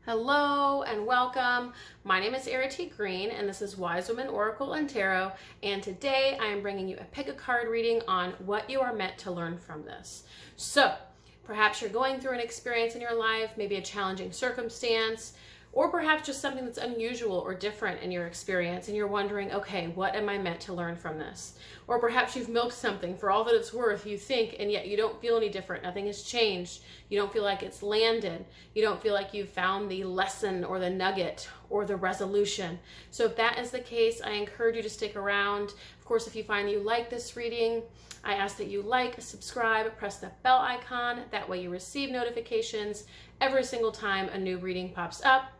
Hello and welcome. My name is Errity Green and this is Wise Woman Oracle and Tarot, and today I am bringing you a pick a card reading on what you are meant to learn from this. So perhaps you're going through an experience in your life, maybe a challenging circumstance, or perhaps just something that's unusual or different in your experience, and you're wondering, okay, what am I meant to learn from this? Or perhaps you've milked something for all that it's worth, you think, and yet you don't feel any different. Nothing has changed. You don't feel like it's landed. You don't feel like you've found the lesson or the nugget or the resolution. So if that is the case, I encourage you to stick around. Of course, if you find you like this reading, I ask that you like, subscribe, press the bell icon. That way you receive notifications every single time a new reading pops up.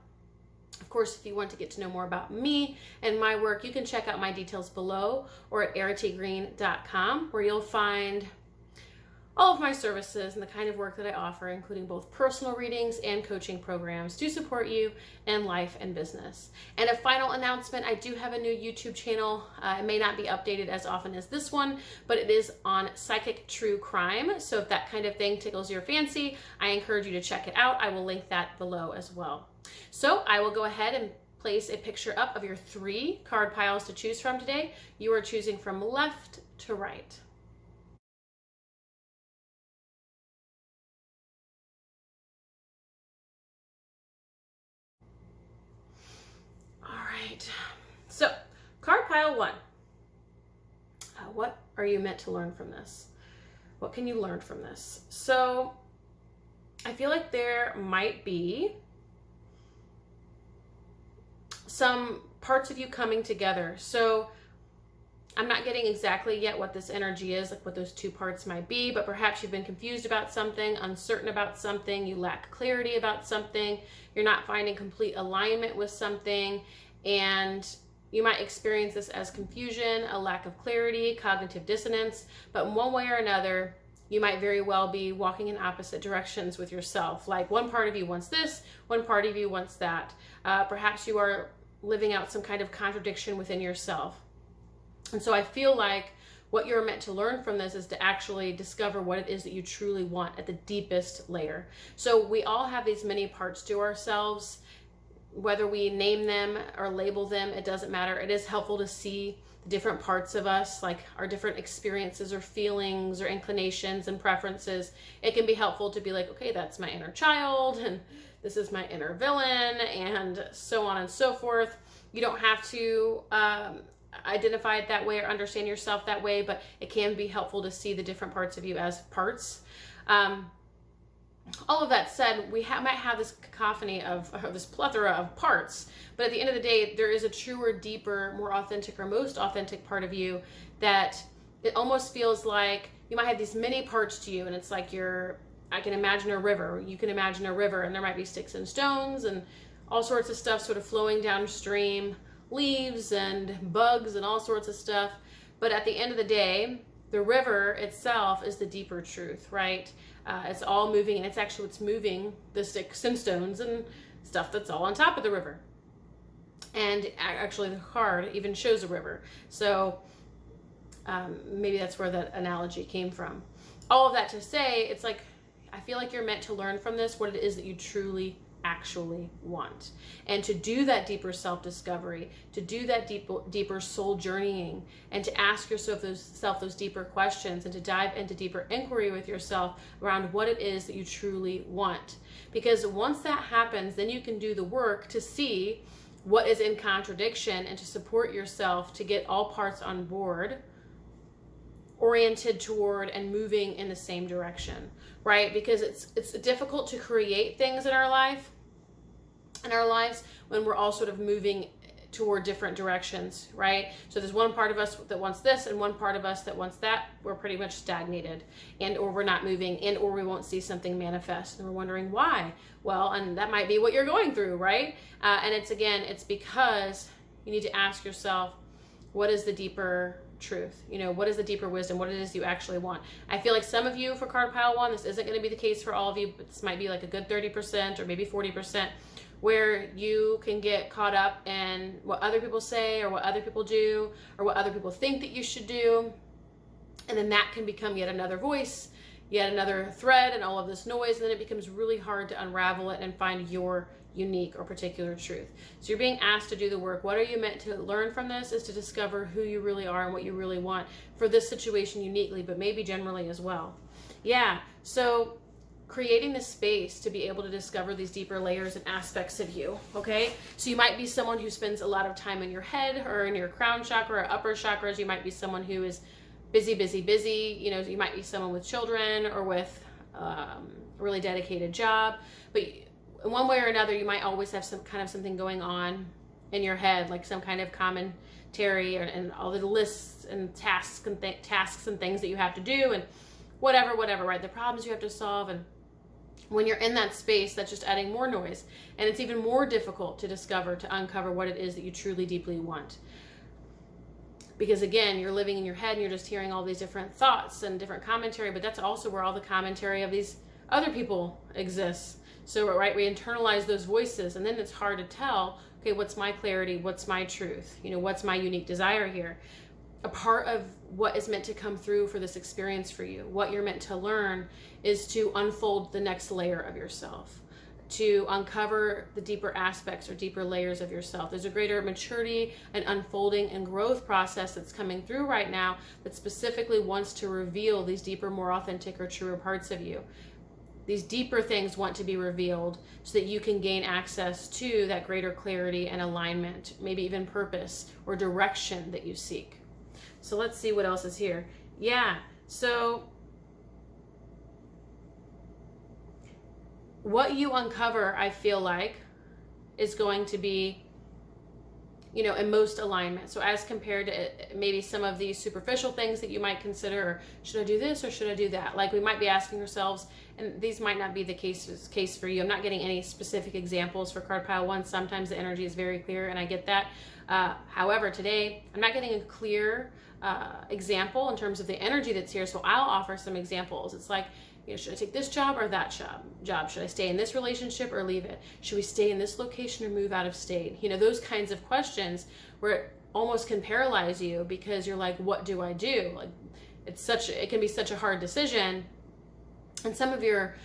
Of course, if you want to get to know more about me and my work, you can check out my details below or at erritygreen.com, where you'll find all of my services and the kind of work that I offer, including both personal readings and coaching programs to support you in life and business. And a final announcement, I do have a new YouTube channel. It may not be updated as often as this one, but it is on psychic true crime. So if that kind of thing tickles your fancy, I encourage you to check it out. I will link that below as well. So I will go ahead and place a picture up of your 3 card piles to choose from today. You are choosing from left to right. All right, so card pile 1. What are you meant to learn from this? What can you learn from this? So I feel like there might be some parts of you coming together. So I'm not getting exactly yet what this energy is, like what those 2 parts might be, but perhaps you've been confused about something, uncertain about something, you lack clarity about something, you're not finding complete alignment with something, and you might experience this as confusion, a lack of clarity, cognitive dissonance, but in one way or another, you might very well be walking in opposite directions with yourself. Like one part of you wants this, one part of you wants that. Perhaps you are living out some kind of contradiction within yourself. And so I feel like what you're meant to learn from this is to actually discover what it is that you truly want at the deepest layer. So we all have these many parts to ourselves. Whether we name them or label them, it doesn't matter. It is helpful to see the different parts of us, like our different experiences or feelings or inclinations and preferences. It can be helpful to be like, okay, that's my inner child, and this is my inner villain, and so on and so forth. You don't have to identify it that way or understand yourself that way, but it can be helpful to see the different parts of you as parts. All of that said, we might have this cacophony of this plethora of parts, but at the end of the day, there is a truer, deeper, more authentic or most authentic part of you that it almost feels like you might have these many parts to you, and it's like I can imagine a river. You can imagine a river, and there might be sticks and stones and all sorts of stuff sort of flowing downstream, leaves and bugs and all sorts of stuff. But at the end of the day, the river itself is the deeper truth, right? It's all moving, and it's moving the sticks and stones and stuff that's all on top of the river. And actually the card even shows a river. So maybe that's where that analogy came from. All of that to say, it's like, I feel like you're meant to learn from this what it is that you truly actually want, and to do that deeper self-discovery, to do that deeper soul journeying, and to ask yourself those deeper questions, and to dive into deeper inquiry with yourself around what it is that you truly want. Because once that happens, then you can do the work to see what is in contradiction and to support yourself to get all parts on board, oriented toward and moving in the same direction, right? Because it's difficult to create things in our lives when we're all sort of moving toward different directions, right? So there's one part of us that wants this and one part of us that wants that. We're pretty much stagnated, and or we're not moving, and or we won't see something manifest, and we're wondering why. Well, and that might be what you're going through, right? And it's because you need to ask yourself, what is the deeper truth? What is the deeper wisdom? What it is you actually want? I feel like some of you for card pile 1, this isn't going to be the case for all of you, but this might be like a good 30% or maybe 40%, where you can get caught up in what other people say or what other people do or what other people think that you should do. And then that can become yet another voice yet another thread and all of this noise, and then it becomes really hard to unravel it and find your unique or particular truth. So you're being asked to do the work. What are you meant to learn from this is to discover who you really are and what you really want for this situation uniquely, but maybe generally as well. Yeah, so creating the space to be able to discover these deeper layers and aspects of you, okay? So you might be someone who spends a lot of time in your head or in your crown chakra or upper chakras. You might be someone who is busy, busy, busy. You know, you might be someone with children or with a really dedicated job, but in one way or another, you might always have some kind of something going on in your head, like some kind of commentary and all the lists and tasks and things that you have to do and whatever, right? The problems you have to solve. And when you're in that space, that's just adding more noise. And it's even more difficult to discover, to uncover what it is that you truly deeply want. Because again, you're living in your head and you're just hearing all these different thoughts and different commentary, but that's also where all the commentary of these other people exists. So, right, we internalize those voices, and then it's hard to tell, okay, what's my clarity? What's my truth? You know, what's my unique desire here? A part of what is meant to come through for this experience for you, what you're meant to learn, is to unfold the next layer of yourself, to uncover the deeper aspects or deeper layers of yourself. There's a greater maturity and unfolding and growth process that's coming through right now that specifically wants to reveal these deeper, more authentic or truer parts of you. These deeper things want to be revealed so that you can gain access to that greater clarity and alignment, maybe even purpose or direction that you seek. So let's see what else is here. Yeah, so what you uncover, I feel like, is going to be, you know, in most alignment. So as compared to maybe some of these superficial things that you might consider, or should I do this or should I do that? Like we might be asking ourselves, and these might not be the case for you. I'm not getting any specific examples for card pile 1. Sometimes the energy is very clear and I get that. However, today I'm not getting a clear example in terms of the energy that's here. So I'll offer some examples. It's like, you know, should I take this job or that job? Should I stay in this relationship or leave it? Should we stay in this location or move out of state? You know, those kinds of questions where it almost can paralyze you because you're like, what do I do? Like it can be such a hard decision. And some of your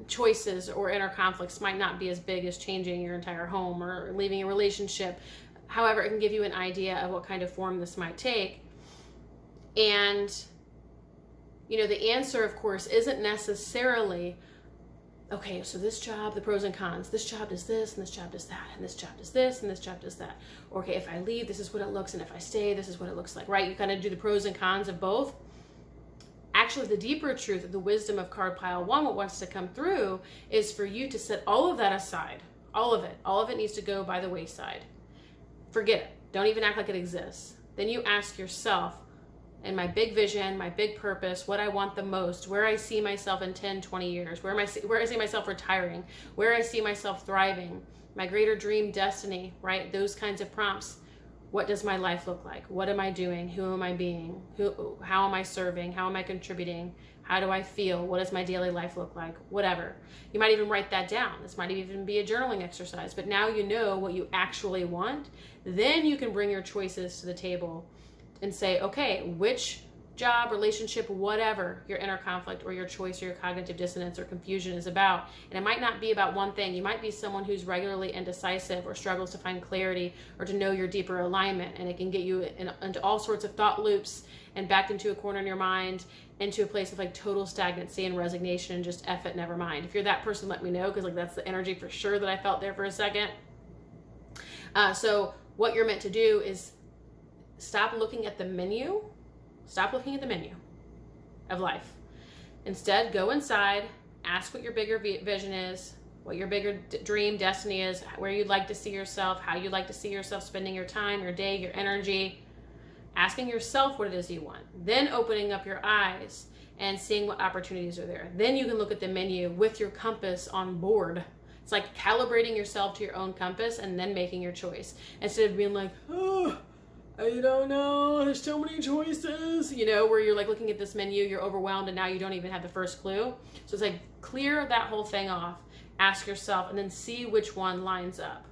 choices or inner conflicts might not be as big as changing your entire home or leaving a relationship. However, it can give you an idea of what kind of form this might take. And you know, the answer, of course, isn't necessarily, okay, so this job, the pros and cons, this job does this, and this job does that, and this job does this, and this job does that. Or, okay, if I leave, this is what it looks, and if I stay, this is what it looks like, right? You kind of do the pros and cons of both. Actually, the deeper truth, the wisdom of card pile 1, what wants to come through is for you to set all of that aside. All of it. All of it needs to go by the wayside. Forget it. Don't even act like it exists. Then you ask yourself, and my big vision, my big purpose, what I want the most, where I see myself in 10, 20 years, where I see myself retiring, where I see myself thriving, my greater dream destiny, right? Those kinds of prompts. What does my life look like? What am I doing? Who am I being? How am I serving? How am I contributing? How do I feel? What does my daily life look like? Whatever. You might even write that down. This might even be a journaling exercise, but now you know what you actually want. Then you can bring your choices to the table and say, okay, which job, relationship, whatever your inner conflict or your choice or your cognitive dissonance or confusion is about. And it might not be about one thing. You might be someone who's regularly indecisive or struggles to find clarity or to know your deeper alignment. And it can get you into all sorts of thought loops and backed into a corner in your mind, into a place of like total stagnancy and resignation and just F it, never mind. If you're that person, let me know, because like that's the energy for sure that I felt there for a second. So what you're meant to do is stop looking at the menu. Stop looking at the menu of life. Instead, go inside, ask what your bigger vision is, what your bigger dream, destiny is, where you'd like to see yourself, how you'd like to see yourself spending your time, your day, your energy. Asking yourself what it is you want. Then opening up your eyes and seeing what opportunities are there. Then you can look at the menu with your compass on board. It's like calibrating yourself to your own compass and then making your choice. Instead of being like, oh, I don't know, there's so many choices, you know, where you're like looking at this menu, you're overwhelmed, and now you don't even have the first clue. So it's like clear that whole thing off, ask yourself, and then see which one lines up.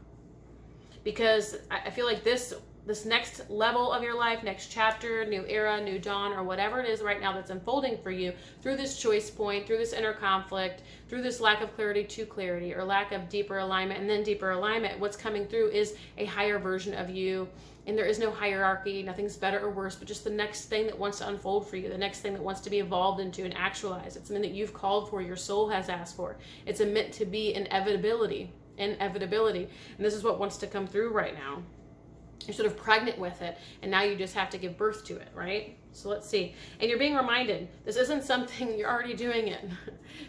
Because I feel like this this next level of your life, next chapter, new era, new dawn, or whatever it is right now that's unfolding for you through this choice point, through this inner conflict, through this lack of clarity to clarity, or lack of deeper alignment and then deeper alignment, what's coming through is a higher version of you. And there is no hierarchy, nothing's better or worse, but just the next thing that wants to unfold for you, the next thing that wants to be evolved into and actualized. It's something that you've called for, your soul has asked for. It's a meant to be inevitability. And this is what wants to come through right now. You're sort of pregnant with it, and now you just have to give birth to it, right? So let's see. And you're being reminded, this isn't something, you're already doing it.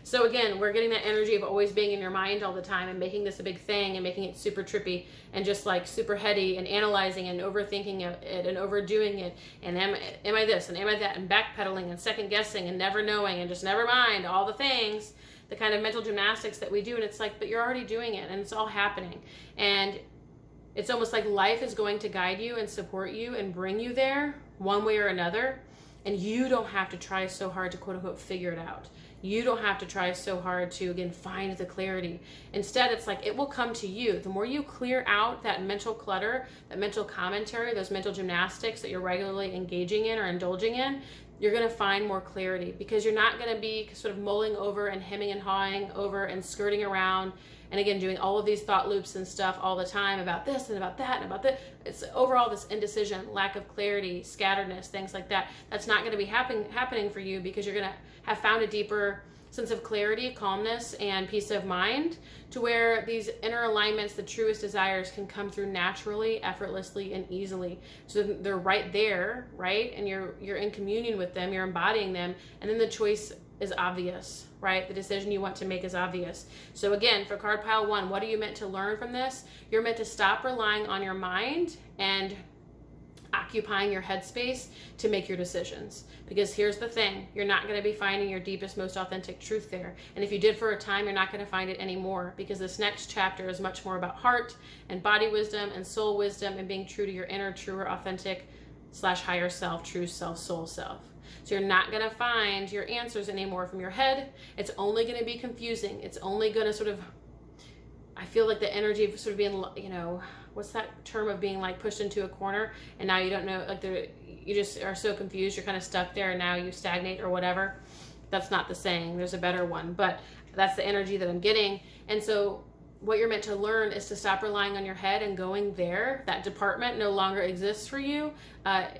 So again, we're getting that energy of always being in your mind all the time and making this a big thing and making it super trippy and just like super heady and analyzing and overthinking it and overdoing it. And am I this and am I that, and backpedaling and second guessing and never knowing and just never mind, all the things, the kind of mental gymnastics that we do. And it's like, but you're already doing it and it's all happening. And it's almost like life is going to guide you and support you and bring you there one way or another. And you don't have to try so hard to quote unquote figure it out. You don't have to try so hard to, again, find the clarity. Instead, it's like it will come to you. The more you clear out that mental clutter, that mental commentary, those mental gymnastics that you're regularly engaging in or indulging in, you're going to find more clarity, because you're not going to be sort of mulling over and hemming and hawing over and skirting around. And again, doing all of these thought loops and stuff all the time about this and about that and about this. It's overall this indecision, lack of clarity, scatteredness, things like that. That's not going to be happening for you, because you're going to have found a deeper sense of clarity, calmness, and peace of mind, to where these inner alignments, the truest desires, can come through naturally, effortlessly, and easily. So they're right there, right? And you're in communion with them, you're embodying them, and then the choice is obvious, right? The decision you want to make is obvious. So again, for card pile 1, what are you meant to learn from this? You're meant to stop relying on your mind and occupying your headspace to make your decisions. Because here's the thing, you're not going to be finding your deepest, most authentic truth there. And if you did for a time, you're not going to find it anymore, because this next chapter is much more about heart and body wisdom and soul wisdom and being true to your inner, truer, authentic / higher self, true self, soul self. So you're not going to find your answers anymore from your head. It's only going to be confusing. It's only going to sort of, I feel like the energy of sort of being, you know, what's that term of being like pushed into a corner, and now you don't know, like you just are so confused, you're kind of stuck there, and now you stagnate or whatever. That's not the saying, there's a better one, but that's the energy that I'm getting. And so what you're meant to learn is to stop relying on your head and going there. That department no longer exists for you.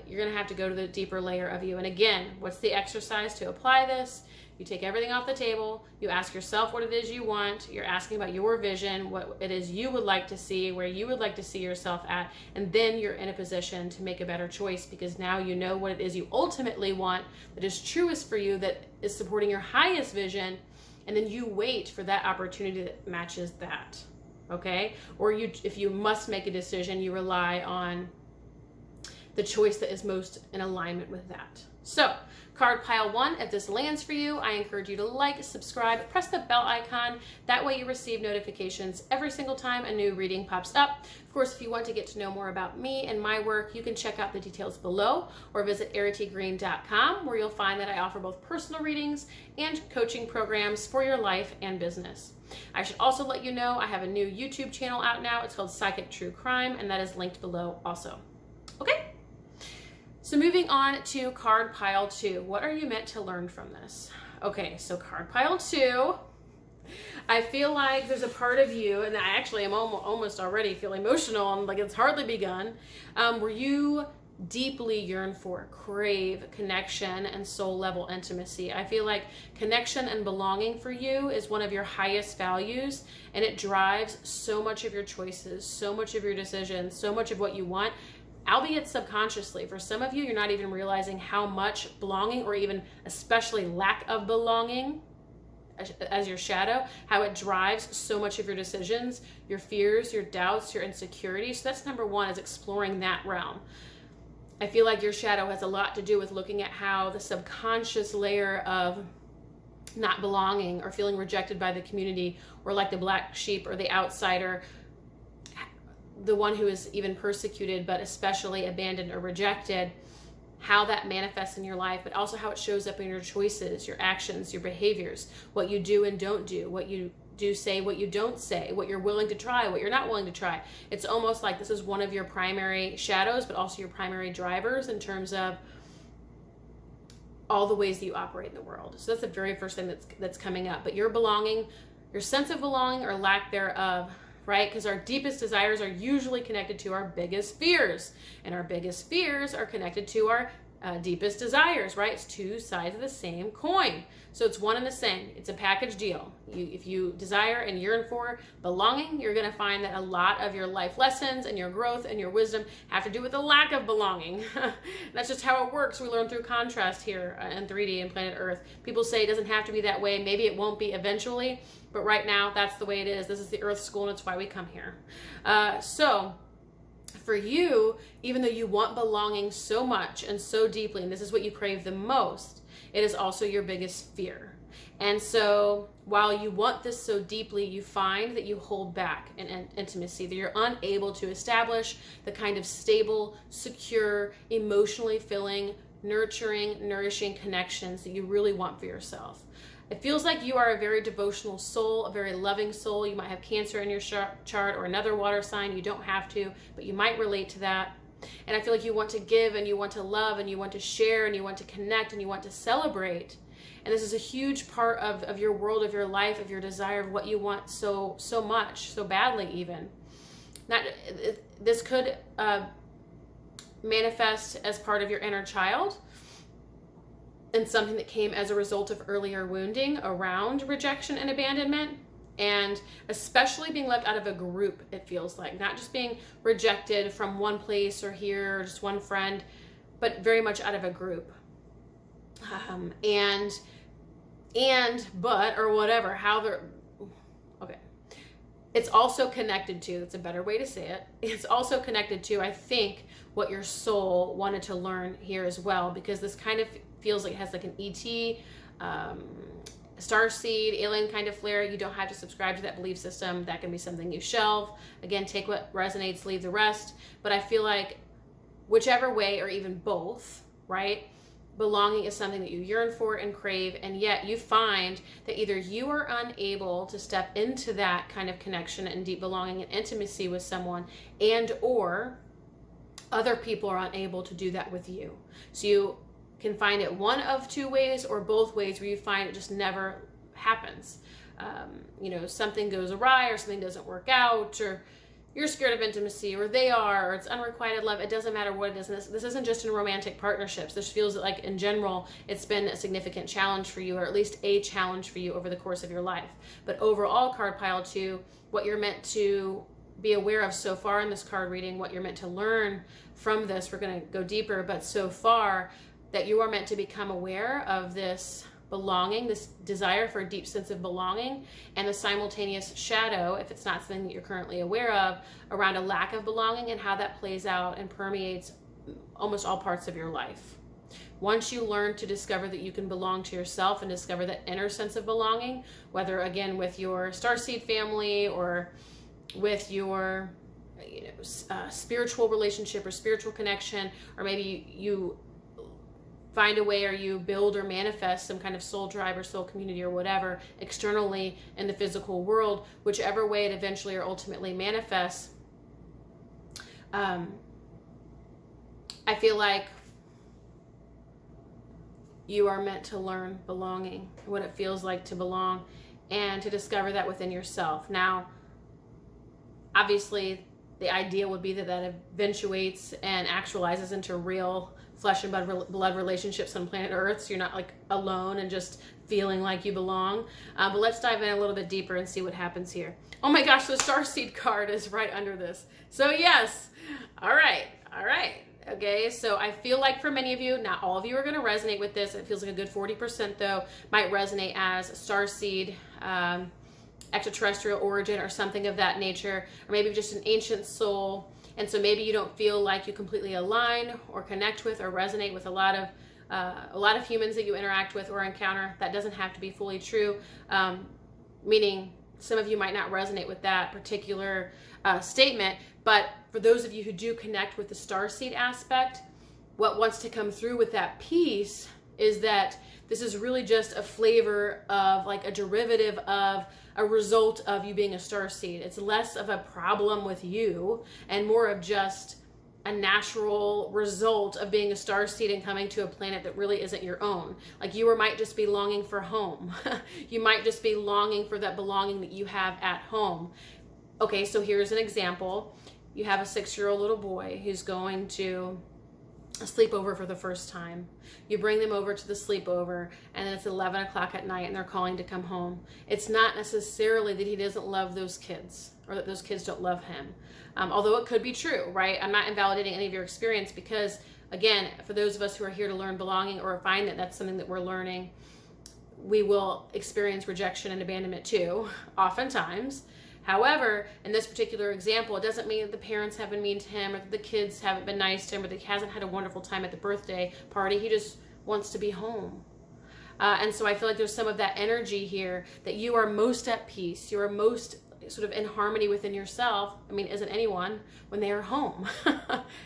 You're going to have to go to the deeper layer of you. And again, what's the exercise to apply this? You take everything off the table. You ask yourself what it is you want. You're asking about your vision, what it is you would like to see, where you would like to see yourself at. And then you're in a position to make a better choice, because now you know what it is you ultimately want, that is truest for you, that is supporting your highest vision. And then you wait for that opportunity that matches that, okay? Or if you must make a decision, you rely on the choice that is most in alignment with that. So, card pile 1, if this lands for you, I encourage you to like, subscribe, press the bell icon. That way you receive notifications every single time a new reading pops up. Of course, if you want to get to know more about me and my work, you can check out the details below, or visit erritygreen.com, where you'll find that I offer both personal readings and coaching programs for your life and business. I should also let you know I have a new YouTube channel out now. It's called Psychic True Crime, and that is linked below also. Okay? So moving on to card pile 2. What are you meant to learn from this? Okay, so card pile 2, I feel like there's a part of you, and I actually am almost already feel emotional, and like it's hardly begun, where you deeply yearn for, crave connection and soul level intimacy. I feel like connection and belonging for you is one of your highest values, and it drives so much of your choices, so much of your decisions, so much of what you want, albeit subconsciously. For some of you, you're not even realizing how much belonging, or even especially lack of belonging as your shadow, how it drives so much of your decisions, your fears, your doubts, your insecurities. So that's number 1, is exploring that realm. I feel like your shadow has a lot to do with looking at how the subconscious layer of not belonging or feeling rejected by the community, or like the black sheep or the outsider, the one who is even persecuted, but especially abandoned or rejected, how that manifests in your life, but also how it shows up in your choices, your actions, your behaviors, what you do and don't do, what you do say, what you don't say, what you're willing to try, what you're not willing to try. It's almost like this is one of your primary shadows, but also your primary drivers in terms of all the ways that you operate in the world. So that's the very first thing that's coming up. But your belonging, your sense of belonging or lack thereof, right? Because our deepest desires are usually connected to our biggest fears, and our biggest fears are connected to our deepest desires, right? It's two sides of the same coin. So it's one and the same. It's a package deal. If you desire and yearn for belonging, you're going to find that a lot of your life lessons and your growth and your wisdom have to do with the lack of belonging. That's just how it works. We learn through contrast here in 3D and planet Earth. People say it doesn't have to be that way. Maybe it won't be eventually, but right now that's the way it is. This is the Earth school, and it's why we come here. So for you, even though you want belonging so much and so deeply, and this is what you crave the most, it is also your biggest fear. And so while you want this so deeply, you find that you hold back in intimacy, that you're unable to establish the kind of stable, secure, emotionally filling, nurturing, nourishing connections that you really want for yourself. It feels like you are a very devotional soul, a very loving soul. You might have Cancer in your chart or another water sign. You don't have to, but you might relate to that. And I feel like you want to give and you want to love and you want to share and you want to connect and you want to celebrate. And this is a huge part of your world, of your life, of your desire, of what you want so much, so badly even. This could manifest as part of your inner child, and something that came as a result of earlier wounding around rejection and abandonment, and especially being left out of a group, it feels like. Not just being rejected from one place or here, or just one friend, but very much out of a group. But, or whatever, how they're, okay. It's also connected to, that's a better way to say it, it's also connected to, I think, what your soul wanted to learn here as well, because this kind of feels like it has like an ET, starseed, alien kind of flair. You don't have to subscribe to that belief system. That can be something you shelve. Again, take what resonates, leave the rest. But I feel like whichever way, or even both, right? Belonging is something that you yearn for and crave, and yet you find that either you are unable to step into that kind of connection and deep belonging and intimacy with someone, and or other people are unable to do that with you. So you can find it one of two ways or both ways, where you find it just never happens. Something goes awry, or something doesn't work out, or you're scared of intimacy, or they are, or it's unrequited love. It doesn't matter what it is. And this isn't just in romantic partnerships. This feels like in general, it's been a significant challenge for you, or at least a challenge for you over the course of your life. But overall, card pile 2, what you're meant to be aware of so far in this card reading, what you're meant to learn from this, we're going to go deeper, but so far, that you are meant to become aware of this belonging, this desire for a deep sense of belonging, and the simultaneous shadow, if it's not something that you're currently aware of, around a lack of belonging and how that plays out and permeates almost all parts of your life. Once you learn to discover that you can belong to yourself and discover that inner sense of belonging, whether again with your starseed family or with your spiritual relationship or spiritual connection, or maybe you find a way, or you build or manifest some kind of soul tribe or soul community or whatever externally in the physical world, whichever way it eventually or ultimately manifests, I feel like you are meant to learn belonging, what it feels like to belong, and to discover that within yourself. Now, obviously, the idea would be that eventuates and actualizes into real flesh and blood relationships on planet Earth, so you're not like alone and just feeling like you belong. But let's dive in a little bit deeper and see what happens here. Oh my gosh, the Starseed card is right under this. So yes, all right. Okay, so I feel like for many of you, not all of you are going to resonate with this. It feels like a good 40% though might resonate as Starseed, extraterrestrial origin or something of that nature, or maybe just an ancient soul. And so maybe you don't feel like you completely align or connect with or resonate with a lot of humans that you interact with or encounter. That doesn't have to be fully true, meaning some of you might not resonate with that particular statement. But for those of you who do connect with the starseed aspect, what wants to come through with that piece is that this is really just a flavor of, like, a derivative of a result of you being a starseed. It's less of a problem with you and more of just a natural result of being a starseed and coming to a planet that really isn't your own. Like, you might just be longing for home. You might just be longing for that belonging that you have at home. Okay, so here's an example. You have a 6-year-old little boy who's going to a sleepover for the first time. You bring them over to the sleepover, and then it's 11 o'clock at night and they're calling to come home. It's not necessarily that he doesn't love those kids or that those kids don't love him. Although it could be true, right? I'm not invalidating any of your experience because, again, for those of us who are here to learn belonging or find that that's something that we're learning, we will experience rejection and abandonment too, oftentimes. However, in this particular example, it doesn't mean that the parents have been mean to him or that the kids haven't been nice to him or that he hasn't had a wonderful time at the birthday party. He just wants to be home. And so I feel like there's some of that energy here that you are most at peace. You are most sort of in harmony within yourself. I mean, isn't anyone when they are home?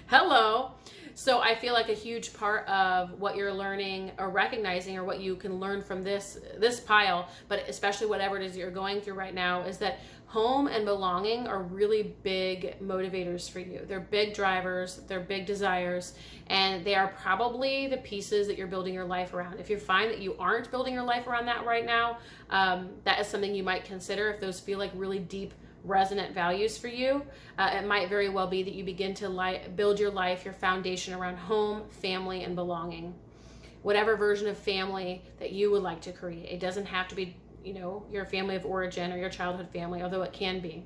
Hello. So I feel like a huge part of what you're learning or recognizing or what you can learn from this pile, but especially whatever it is you're going through right now, is that home and belonging are really big motivators for you. They're big drivers, they're big desires, and they are probably the pieces that you're building your life around. If you find that you aren't building your life around that right now, that is something you might consider. If those feel like really deep, resonant values for you, it might very well be that you begin to build your life, your foundation around home, family, and belonging. Whatever version of family that you would like to create. It doesn't have to be, your family of origin or your childhood family, although it can be.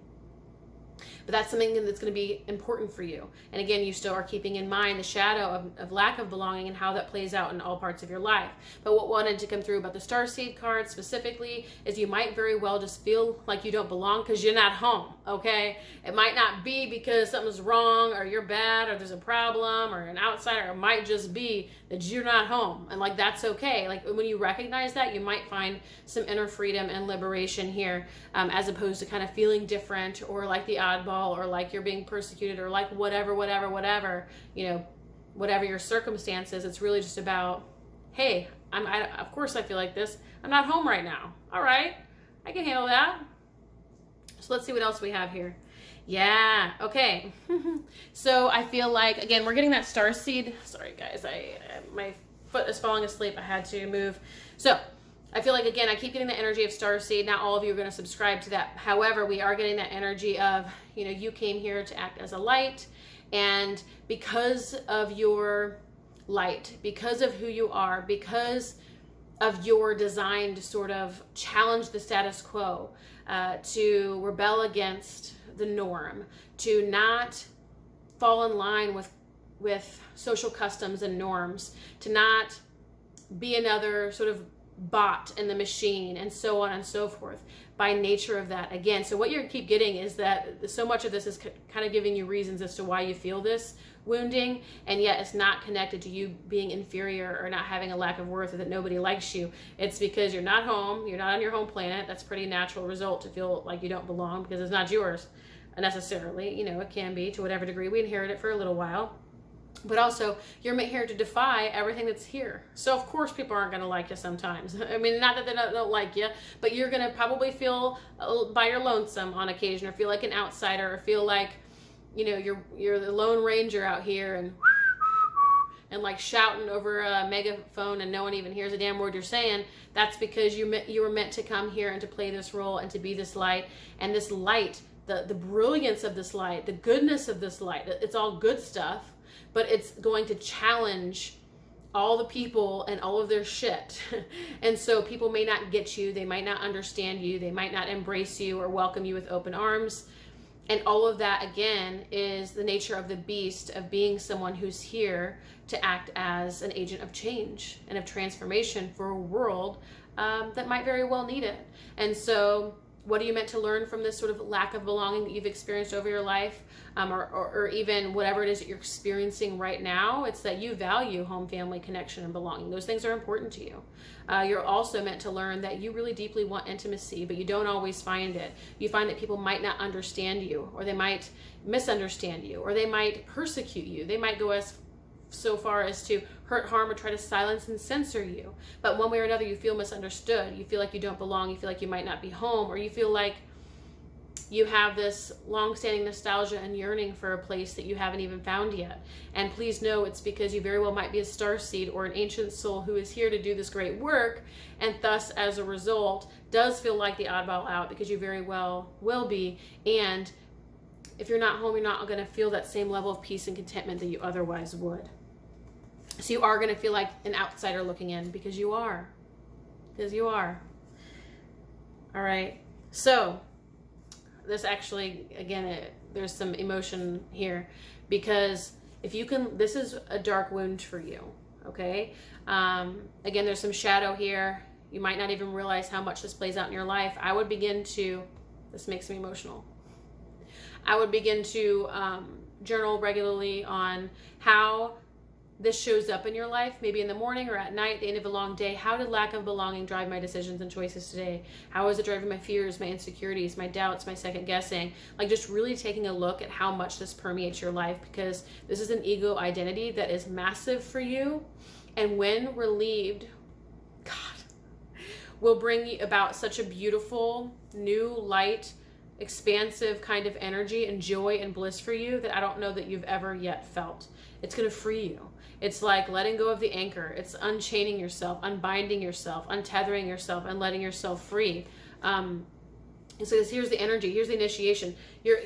But that's something that's going to be important for you. And again, you still are keeping in mind the shadow of lack of belonging and how that plays out in all parts of your life. But what wanted to come through about the Starseed card specifically is you might very well just feel like you don't belong because you're not home, okay? It might not be because something's wrong or you're bad or there's a problem or an outsider. It might just be that you're not home. And like, that's okay. Like, when you recognize that, you might find some inner freedom and liberation here, as opposed to kind of feeling different or like the oddball or like you're being persecuted or like whatever, whatever your circumstances. It's really just about, hey, of course I feel like this. I'm not home right now. All right, I can handle that. So let's see what else we have here. Yeah, okay. So I feel like, again, we're getting that starseed. Sorry guys, my foot is falling asleep. I had to move. So I feel like, again, I keep getting the energy of starseed. Not all of you are going to subscribe to that. However, we are getting that energy of, you came here to act as a light. And because of your light, because of who you are, because of your design to sort of challenge the status quo, to rebel against the norm, to not fall in line with social customs and norms, to not be another sort of bot in the machine, and so on and so forth, by nature of that. Again, so what you keep getting is that so much of this is kind of giving you reasons as to why you feel this wounding, and yet it's not connected to you being inferior or not having a lack of worth or that nobody likes you. It's because you're not home, you're not on your home planet. That's a pretty natural result to feel like you don't belong because it's not yours necessarily. It can be to whatever degree. We inherit it for a little while. But also, you're here to defy everything that's here. So, of course, people aren't going to like you sometimes. I mean, not that they don't like you, but you're going to probably feel by your lonesome on occasion, or feel like an outsider, or feel like, you're the Lone Ranger out here and like shouting over a megaphone and no one even hears a damn word you're saying. That's because you were meant to come here and to play this role and to be this light. And this light, the brilliance of this light, the goodness of this light, it's all good stuff. But it's going to challenge all the people and all of their shit. And so people may not get you, they might not understand you, they might not embrace you or welcome you with open arms. And all of that, again, is the nature of the beast of being someone who's here to act as an agent of change and of transformation for a world that might very well need it. And so what are you meant to learn from this sort of lack of belonging that you've experienced over your life, or even whatever it is that you're experiencing right now? It's that you value home, family, connection, and belonging. Those things are important to you. You're also meant to learn that you really deeply want intimacy, but you don't always find it. You find that people might not understand you, or they might misunderstand you, or they might persecute you. They might go as so far as to hurt, harm, or try to silence and censor you. But one way or another, you feel misunderstood. You feel like you don't belong. You feel like you might not be home, or you feel like you have this long-standing nostalgia and yearning for a place that you haven't even found yet. And please know it's because you very well might be a starseed or an ancient soul who is here to do this great work, and thus, as a result, does feel like the oddball out, because you very well will be. And if you're not home, you're not going to feel that same level of peace and contentment that you otherwise would. So you are going to feel like an outsider looking in, because you are. Because you are. All right. So this actually, again, there's some emotion here, because if you can, this is a dark wound for you, okay? Again, there's some shadow here. You might not even realize how much this plays out in your life. I would begin to, this makes me emotional, I would begin to journal regularly on how this shows up in your life, maybe in the morning or at night, the end of a long day. How did lack of belonging drive my decisions and choices today? How is it driving my fears, my insecurities, my doubts, my second guessing? Like, just really taking a look at how much this permeates your life, because this is an ego identity that is massive for you. And when relieved, God, will bring about such a beautiful, new, light, expansive kind of energy and joy and bliss for you that I don't know that you've ever yet felt. It's going to free you. It's like letting go of the anchor. It's unchaining yourself, unbinding yourself, untethering yourself, and letting yourself free. So here's the energy. Here's the initiation. You're,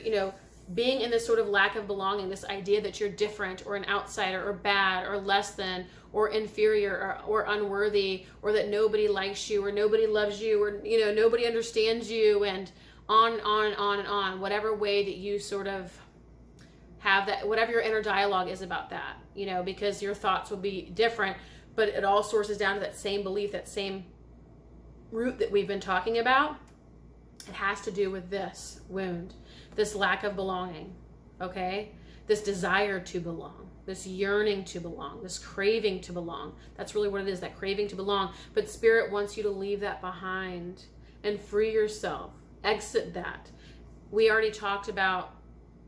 being in this sort of lack of belonging, this idea that you're different or an outsider or bad or less than or inferior or unworthy, or that nobody likes you or nobody loves you, or, nobody understands you, and on and on, whatever way that you sort of have that, whatever your inner dialogue is about that, because your thoughts will be different, but it all sources down to that same belief, that same root that we've been talking about. It has to do with this wound, this lack of belonging, okay? This desire to belong, this yearning to belong, this craving to belong. That's really what it is, that craving to belong. But Spirit wants you to leave that behind and free yourself. Exit that. We already talked about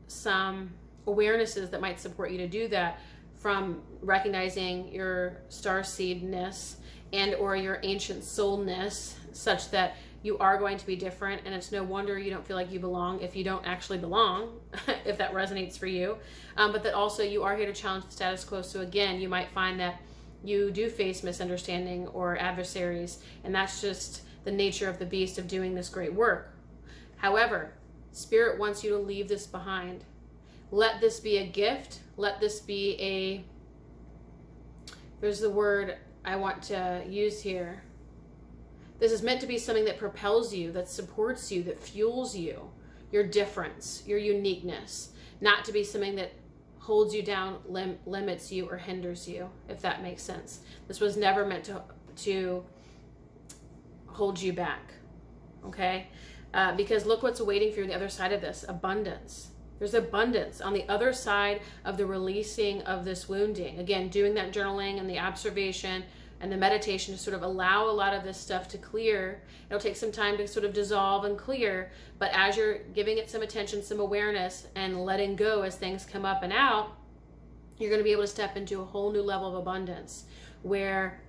some awarenesses that might support you to do that, from recognizing your starseedness and or your ancient soulness, such that you are going to be different, and it's no wonder you don't feel like you belong if you don't actually belong, if that resonates for you. But that also you are here to challenge the status quo. So again, you might find that you do face misunderstanding or adversaries, and that's just the nature of the beast of doing this great work. However, Spirit wants you to leave this behind. Let this be a gift. Let this be there's the word I want to use here. This is meant to be something that propels you, that supports you, that fuels you, your difference, your uniqueness, not to be something that holds you down, limits you, or hinders you, if that makes sense. This was never meant to hold you back, okay? Because look what's awaiting for you on the other side of this, abundance. There's abundance on the other side of the releasing of this wounding. Again, doing that journaling and the observation and the meditation to sort of allow a lot of this stuff to clear. It'll take some time to sort of dissolve and clear, but as you're giving it some attention, some awareness, and letting go as things come up and out, you're going to be able to step into a whole new level of abundance, where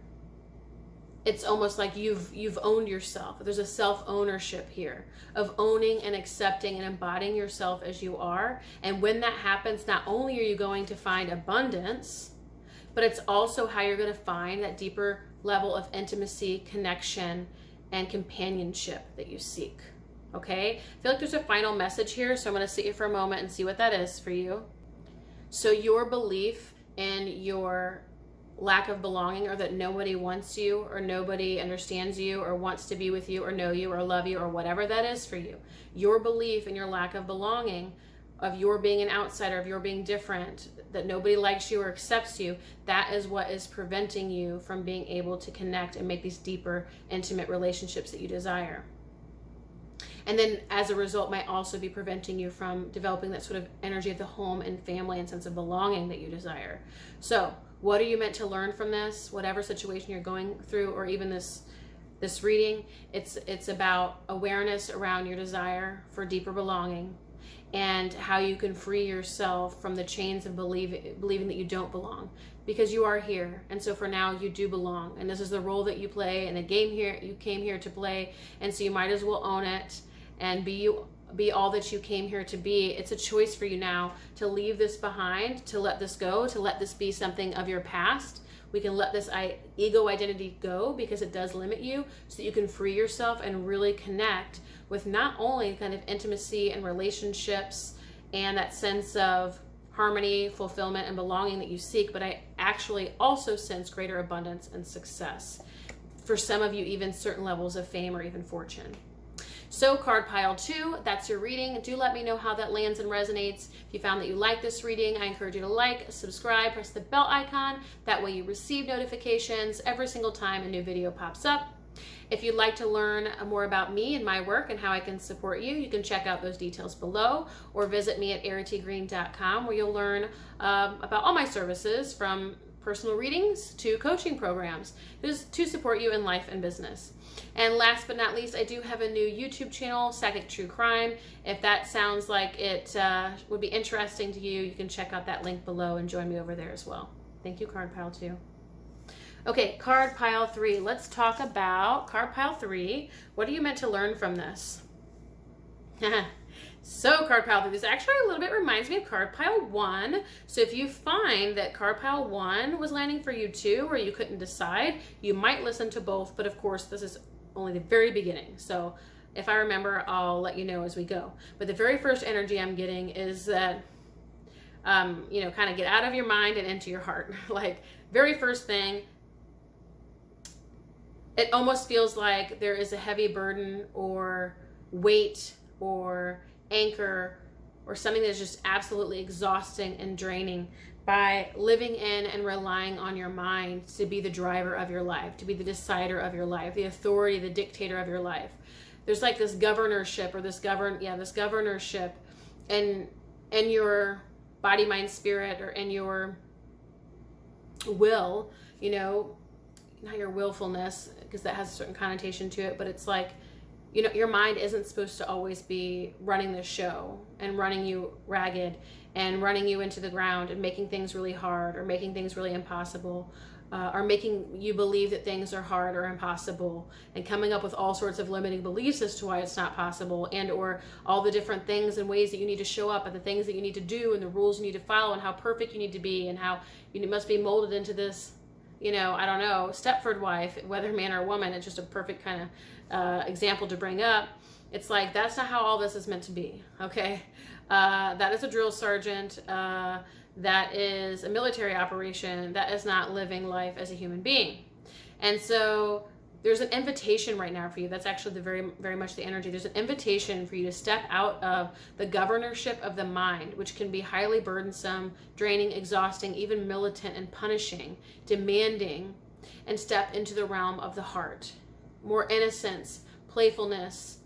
it's almost like you've owned yourself. There's a self-ownership here of owning and accepting and embodying yourself as you are. And when that happens, not only are you going to find abundance, but it's also how you're going to find that deeper level of intimacy, connection, and companionship that you seek. Okay? I feel like there's a final message here, so I'm going to sit you for a moment and see what that is for you. So your belief in your lack of belonging, or that nobody wants you, or nobody understands you, or wants to be with you, or know you, or love you, or whatever that is for you, your belief in your lack of belonging, of your being an outsider, of your being different, that nobody likes you or accepts you, that is what is preventing you from being able to connect and make these deeper, intimate relationships that you desire. And then as a result might also be preventing you from developing that sort of energy of the home and family and sense of belonging that you desire. So what are you meant to learn from this? Whatever situation you're going through, or even this reading, it's about awareness around your desire for deeper belonging, and how you can free yourself from the chains of believing that you don't belong, because you are here. And so for now, you do belong, and this is the role that you play in a game here. You came here to play, and so you might as well own it and be all that you came here to be. It's a choice for you now to leave this behind, to let this go, to let this be something of your past. We can let this ego identity go, because it does limit you, so that you can free yourself and really connect with not only kind of intimacy and relationships and that sense of harmony, fulfillment, and belonging that you seek, but I actually also sense greater abundance and success. For some of you, even certain levels of fame or even fortune. So card pile 2, that's your reading. Do let me know how that lands and resonates. If you found that you like this reading, I encourage you to like, subscribe, press the bell icon. That way you receive notifications every single time a new video pops up. If you'd like to learn more about me and my work and how I can support you, you can check out those details below, or visit me at erritygreen.com, where you'll learn about all my services, from personal readings to coaching programs, just to support you in life and business. And last but not least, I do have a new YouTube channel, Psychic True Crime. If that sounds like it would be interesting to you, you can check out that link below and join me over there as well. Thank you, card pile 2. Okay, card pile 3. Let's talk about card pile 3. What are you meant to learn from this? So card pile 3, this actually a little bit reminds me of card pile 1. So if you find that card pile 1 was landing for you too, or you couldn't decide, you might listen to both. But of course, this is only the very beginning. So if I remember, I'll let you know as we go. But the very first energy I'm getting is that, you know, kind of get out of your mind and into your heart. Like, very first thing, it almost feels like there is a heavy burden or weight or anchor or something that's just absolutely exhausting and draining by living in and relying on your mind to be the driver of your life, to be the decider of your life, the authority, the dictator of your life. There's like this governorship, or this governorship in your body, mind, spirit, or in your will, you know, not your willfulness, because that has a certain connotation to it, but it's like, you know, your mind isn't supposed to always be running the show and running you ragged and running you into the ground and making things really hard, or making things really impossible, or making you believe that things are hard or impossible, and coming up with all sorts of limiting beliefs as to why it's not possible, and or all the different things and ways that you need to show up, and the things that you need to do, and the rules you need to follow, and how perfect you need to be, and how you must be molded into this, you know, I don't know, Stepford wife, whether man or woman. It's just a perfect kind of example to bring up. It's like, that's not how all this is meant to be, okay? That is a drill sergeant. That is a military operation. That is not living life as a human being. And so there's an invitation right now for you. That's actually the very much the energy. There's an invitation for you to step out of the governorship of the mind, which can be highly burdensome, draining, exhausting, even militant and punishing, demanding, and step into the realm of the heart. More innocence, playfulness,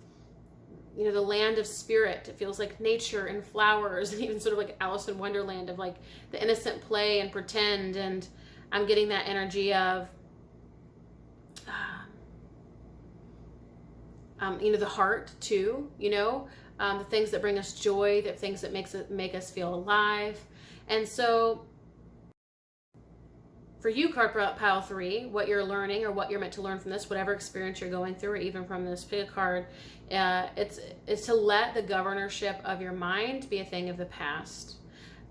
you know, the land of spirit. It feels like nature and flowers, and even sort of like Alice in Wonderland, of like the innocent play and pretend. And I'm getting that energy of, you know, the heart too, you know, the things that bring us joy, the things that make us feel alive. And so for you, card pile 3, what you're learning, or what you're meant to learn from this, whatever experience you're going through, or even from this, pick a card, it's to let the governorship of your mind be a thing of the past.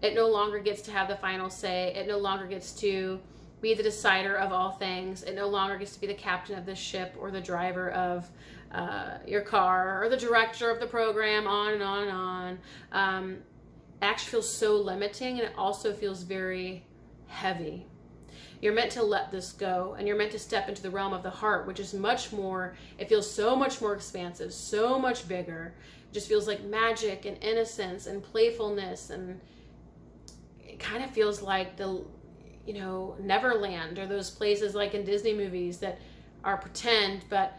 It no longer gets to have the final say. It no longer gets to be the decider of all things. It no longer gets to be the captain of the ship, or the driver of your car, or the director of the program, on and on and on. It actually feels so limiting, and it also feels very heavy. You're meant to let this go, and you're meant to step into the realm of the heart, which is much more, it feels so much more expansive, so much bigger. It just feels like magic and innocence and playfulness, and it kind of feels like the, you know, Neverland, or those places like in Disney movies that are pretend, but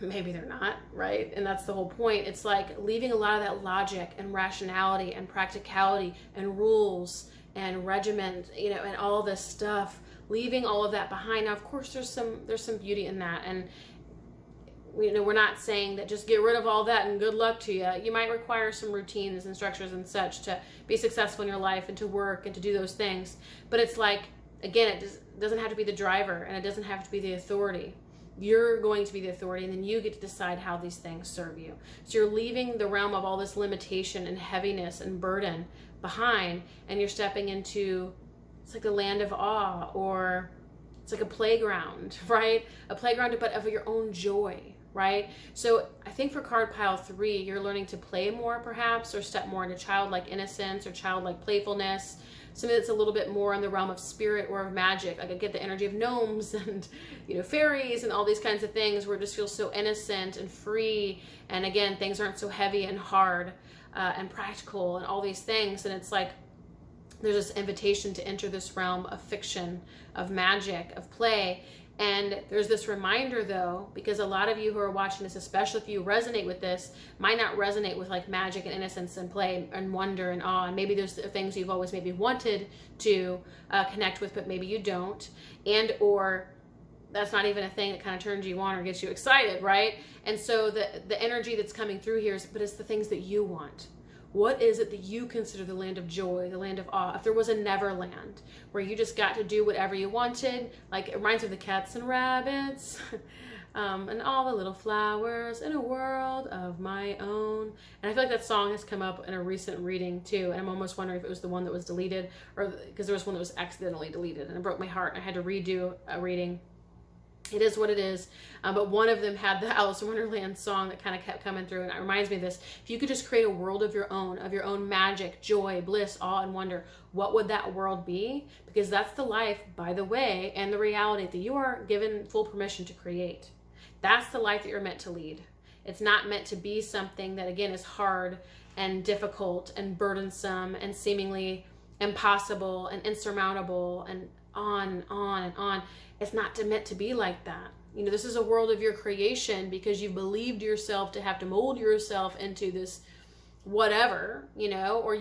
maybe they're not, right? And that's the whole point. It's like leaving a lot of that logic and rationality and practicality and rules and regiment, you know, and all this stuff, leaving all of that behind. Now, of course, there's some beauty in that, and we're not saying that just get rid of all that and good luck to you. You might require some routines and structures and such to be successful in your life and to work and to do those things. But it's like, again, it doesn't have to be the driver, and it doesn't have to be the authority. You're going to be the authority, and then you get to decide how these things serve you. So you're leaving the realm of all this limitation and heaviness and burden behind, and you're stepping into, it's like the land of awe, or it's like a playground, right? A playground, but of your own joy, right? So I think for card pile 3, you're learning to play more perhaps, or step more into childlike innocence or childlike playfulness, something that's a little bit more in the realm of spirit or of magic. Like I get the energy of gnomes and, fairies and all these kinds of things where it just feels so innocent and free. And again, things aren't so heavy and hard and practical and all these things. And it's like, there's this invitation to enter this realm of fiction, of magic, of play. And there's this reminder though, because a lot of you who are watching this, especially if you resonate with this, might not resonate with like magic and innocence and play and wonder and awe. And maybe there's things you've always maybe wanted to connect with, but maybe you don't. And or that's not even a thing that kind of turns you on or gets you excited, right? And so the energy that's coming through here is, but it's the things that you want. What is it that you consider the land of joy, the land of awe? If there was a Neverland where you just got to do whatever you wanted, like it reminds me of the cats and rabbits and all the little flowers in a world of my own. And I feel like that song has come up in a recent reading too. And I'm almost wondering if it was the one that was deleted, or because there was one that was accidentally deleted and it broke my heart and I had to redo a reading. It is what it is, but one of them had the Alice in Wonderland song that kind of kept coming through, and it reminds me of this. If you could just create a world of your own magic, joy, bliss, awe, and wonder, what would that world be? Because that's the life, by the way, and the reality that you are given full permission to create. That's the life that you're meant to lead. It's not meant to be something that, again, is hard and difficult and burdensome and seemingly impossible and insurmountable and on and on. It's not meant to be like that. This is a world of your creation because you believed yourself to have to mold yourself into this whatever, or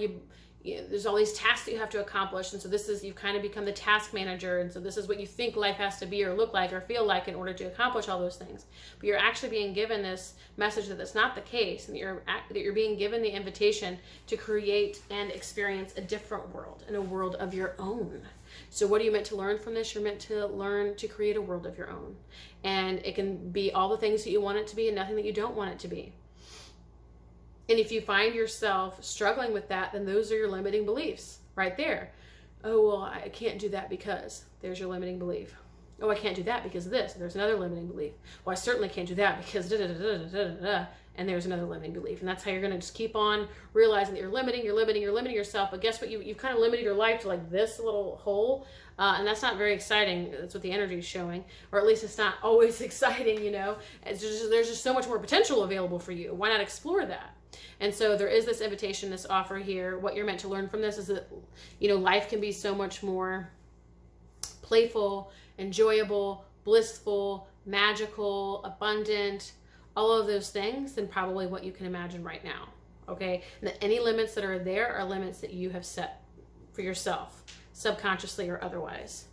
there's all these tasks that you have to accomplish. And so you've kind of become the task manager. And so this is what you think life has to be or look like or feel like in order to accomplish all those things. But you're actually being given this message that that's not the case, and that you're being given the invitation to create and experience a different world, and a world of your own. So what are you meant to learn from this? You're meant to learn to create a world of your own. And it can be all the things that you want it to be and nothing that you don't want it to be. And if you find yourself struggling with that, then those are your limiting beliefs right there. Oh, well, I can't do that because there's your limiting belief. Oh, I can't do that because of this. There's another limiting belief. Well, I certainly can't do that because da-da-da-da-da-da-da. And there's another limiting belief. And that's how you're going to just keep on realizing that you're limiting yourself. But guess what? You've kind of limited your life to like this little hole. And that's not very exciting. That's what the energy is showing. Or at least it's not always exciting, There's just so much more potential available for you. Why not explore that? And so there is this invitation, this offer here. What you're meant to learn from this is that, life can be so much more playful, enjoyable, blissful, magical, abundant, all of those things than probably what you can imagine right now. Okay? And that any limits that are there are limits that you have set for yourself, subconsciously or otherwise.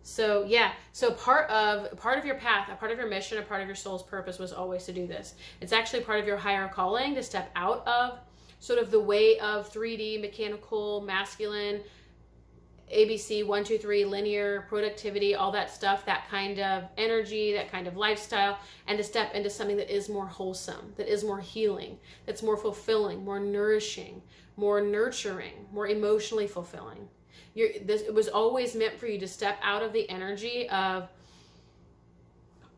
So yeah, so part of your path, a part of your mission, a part of your soul's purpose was always to do this. It's actually part of your higher calling to step out of sort of the way of 3D, mechanical, masculine, ABC, 1, 2, 3, linear, productivity, all that stuff, that kind of energy, that kind of lifestyle, and to step into something that is more wholesome, that is more healing, that's more fulfilling, more nourishing, more nurturing, more emotionally fulfilling. It was always meant for you to step out of the energy of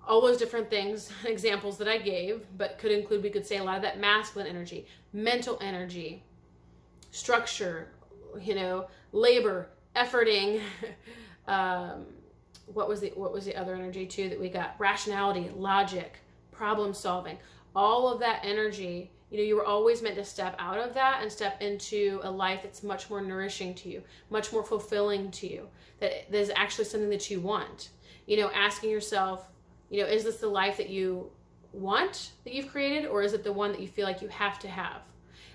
all those different things, examples that I gave, but could include, we could say a lot of that masculine energy, mental energy, structure, labor, efforting, what was the other energy too that we got? Rationality, logic, problem solving, all of that energy. You were always meant to step out of that and step into a life that's much more nourishing to you, much more fulfilling to you, that is actually something that you want. Asking yourself, is this the life that you want, that you've created, or is it the one that you feel like you have to have?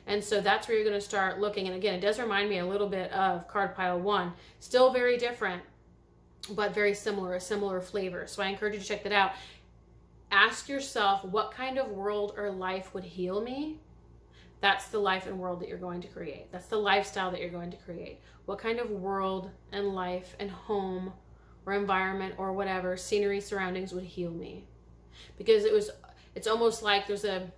And so that's where you're going to start looking. And again, it does remind me a little bit of card pile 1. Still very different, but very similar, a similar flavor. So I encourage you to check that out. ask yourself, what kind of world or life would heal me? That's the life and world that you're going to create. That's the lifestyle that you're going to create. What kind of world and life and home or environment or whatever, scenery, surroundings would heal me? Because it's almost like there's a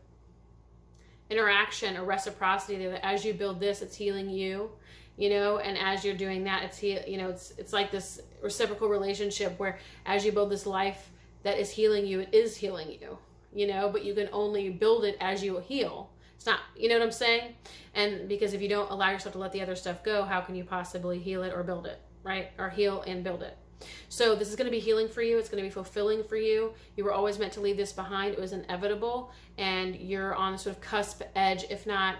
interaction, a reciprocity that as you build this, it's healing you, and as you're doing that, it's like this reciprocal relationship where as you build this life that is healing you, it is healing you, but you can only build it as you heal. It's not, you know what I'm saying? And because if you don't allow yourself to let the other stuff go, how can you possibly heal it or build it, right? Or heal and build it. So this is going to be healing for you. It's going to be fulfilling for you. You were always meant to leave this behind. It was inevitable. And you're on a sort of cusp edge, if not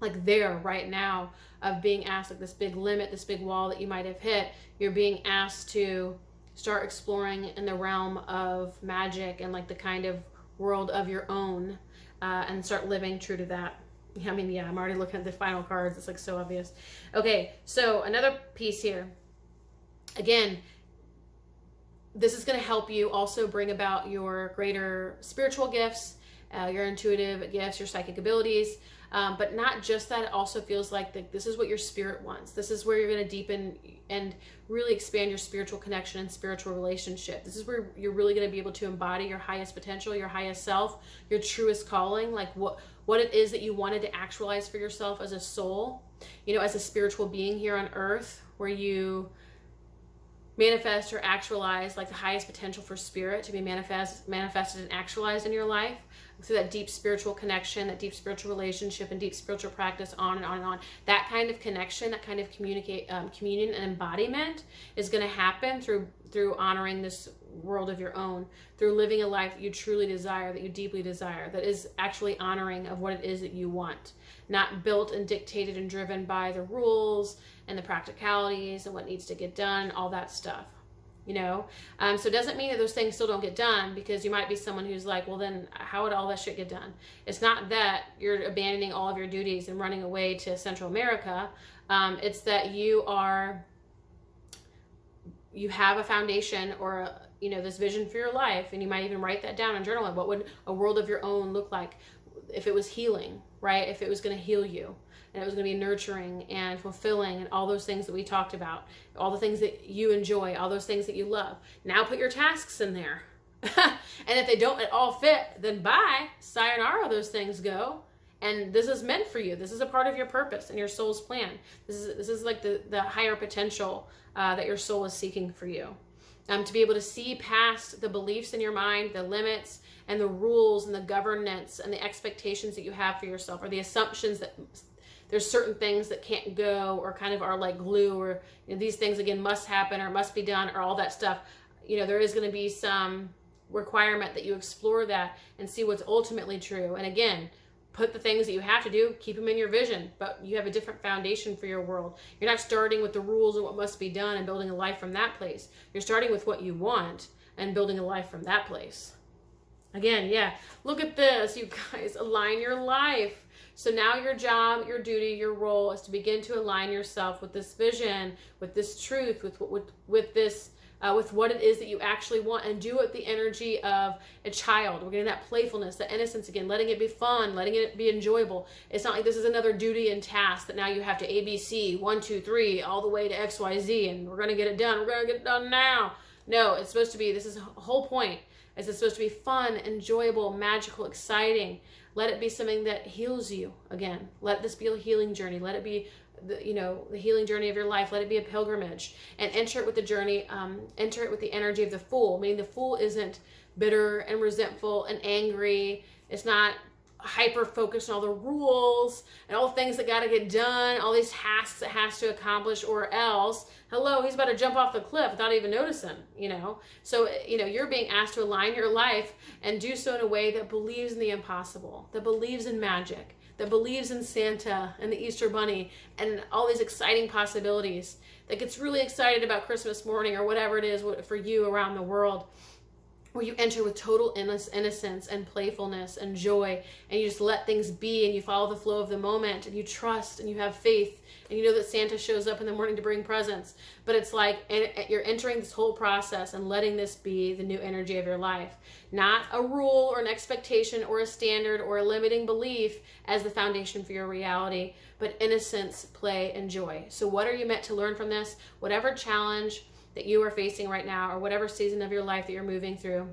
like there right now, of being asked, like this big limit, this big wall that you might have hit. You're being asked to start exploring in the realm of magic and like the kind of world of your own, and start living true to that. I mean, yeah, I'm already looking at the final cards. It's like so obvious. Okay, so another piece here. Again, this is going to help you also bring about your greater spiritual gifts, your intuitive gifts, your psychic abilities. But not just that, it also feels like this is what your spirit wants. This is where you're going to deepen and really expand your spiritual connection and spiritual relationship. This is where you're really going to be able to embody your highest potential, your highest self, your truest calling, like what it is that you wanted to actualize for yourself as a soul, as a spiritual being here on earth, where you manifest or actualize like the highest potential for spirit to be manifested and actualized in your life through that deep spiritual connection, that deep spiritual relationship, and deep spiritual practice, on and on and on. That kind of connection, that kind of communion and embodiment is going to happen through honoring this world of your own, through living a life that you truly desire, that you deeply desire, that is actually honoring of what it is that you want, not built and dictated and driven by the rules and the practicalities and what needs to get done, all that stuff. So it doesn't mean that those things still don't get done, because you might be someone who's like, well, then how would all that shit get done? It's not that you're abandoning all of your duties and running away to Central America. It's that you have a foundation or this vision for your life, and you might even write that down and journal it. What would a world of your own look like if it was healing, right? If it was going to heal you, and it was going to be nurturing and fulfilling and all those things that we talked about, all the things that you enjoy, all those things that you love. Now put your tasks in there. And if they don't at all fit, then bye, sayonara, those things go. And this is meant for you. This is a part of your purpose and your soul's plan. This is like the higher potential that your soul is seeking for you. To be able to see past the beliefs in your mind, the limits and the rules and the governance and the expectations that you have for yourself, or the assumptions that there's certain things that can't go, or kind of are like glue, or these things again must happen or must be done, or all that stuff. There is going to be some requirement that you explore that and see what's ultimately true. And again, put the things that you have to do, keep them in your vision, but you have a different foundation for your world. You're not starting with the rules and what must be done and building a life from that place. You're starting with what you want and building a life from that place. Again, yeah, look at this, you guys. Align your life. So now your job, your duty, your role is to begin to align yourself with this vision, with this truth, with this, with what it is that you actually want, and do it with the energy of a child. We're getting that playfulness, that innocence again, letting it be fun, letting it be enjoyable. It's not like this is another duty and task that now you have to ABC 1, 2, 3 all the way to XYZ, and we're gonna get it done. We're gonna get it done now. No, it's supposed to be. This is the whole point. Is it's supposed to be fun, enjoyable, magical, exciting. Let it be something that heals you again. Let this be a healing journey. Let it be the healing journey of your life. Let it be a pilgrimage, and enter it with the journey. Enter it with the energy of the Fool. Meaning the Fool isn't bitter and resentful and angry. It's not hyper focused on all the rules and all the things that got to get done, all these tasks it has to accomplish, or else, hello, he's about to jump off the cliff without even noticing, So, you're being asked to align your life and do so in a way that believes in the impossible, that believes in magic, that believes in Santa and the Easter Bunny and all these exciting possibilities, that gets really excited about Christmas morning or whatever it is for you around the world. where you enter with total innocence and playfulness and joy, and you just let things be, and you follow the flow of the moment, and you trust, and you have faith, and you know that Santa shows up in the morning to bring presents. But it's like you're entering this whole process and letting this be the new energy of your life. Not a rule or an expectation or a standard or a limiting belief as the foundation for your reality, but innocence, play, and joy. So what are you meant to learn from this? Whatever challenge that you are facing right now, or whatever season of your life that you're moving through,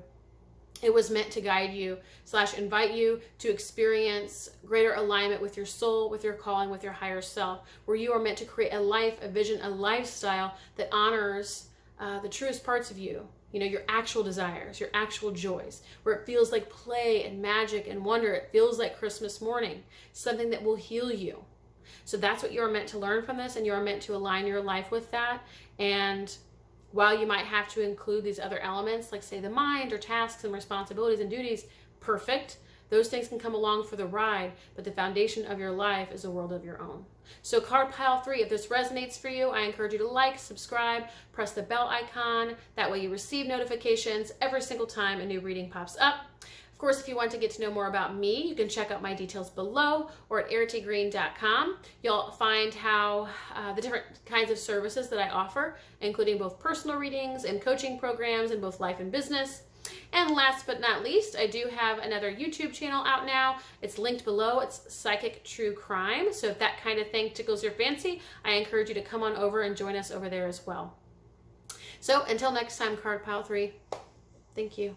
it was meant to guide you / invite you to experience greater alignment with your soul, with your calling, with your higher self, where you are meant to create a life, a vision, a lifestyle that honors the truest parts of you. You know, your actual desires, your actual joys, where it feels like play and magic and wonder. It feels like Christmas morning, something that will heal you. So that's what you're meant to learn from this, and you're meant to align your life with that. And while you might have to include these other elements, like say the mind or tasks and responsibilities and duties, perfect. Those things can come along for the ride, but the foundation of your life is a world of your own. So card pile 3, if this resonates for you, I encourage you to like, subscribe, press the bell icon. That way you receive notifications every single time a new reading pops up. Of course, if you want to get to know more about me, you can check out my details below or at erritygreen.com. You'll find how the different kinds of services that I offer, including both personal readings and coaching programs in both life and business. And last but not least, I do have another YouTube channel out now. It's linked below. It's Psychic True Crime. So if that kind of thing tickles your fancy, I encourage you to come on over and join us over there as well. So until next time, card pile 3, thank you.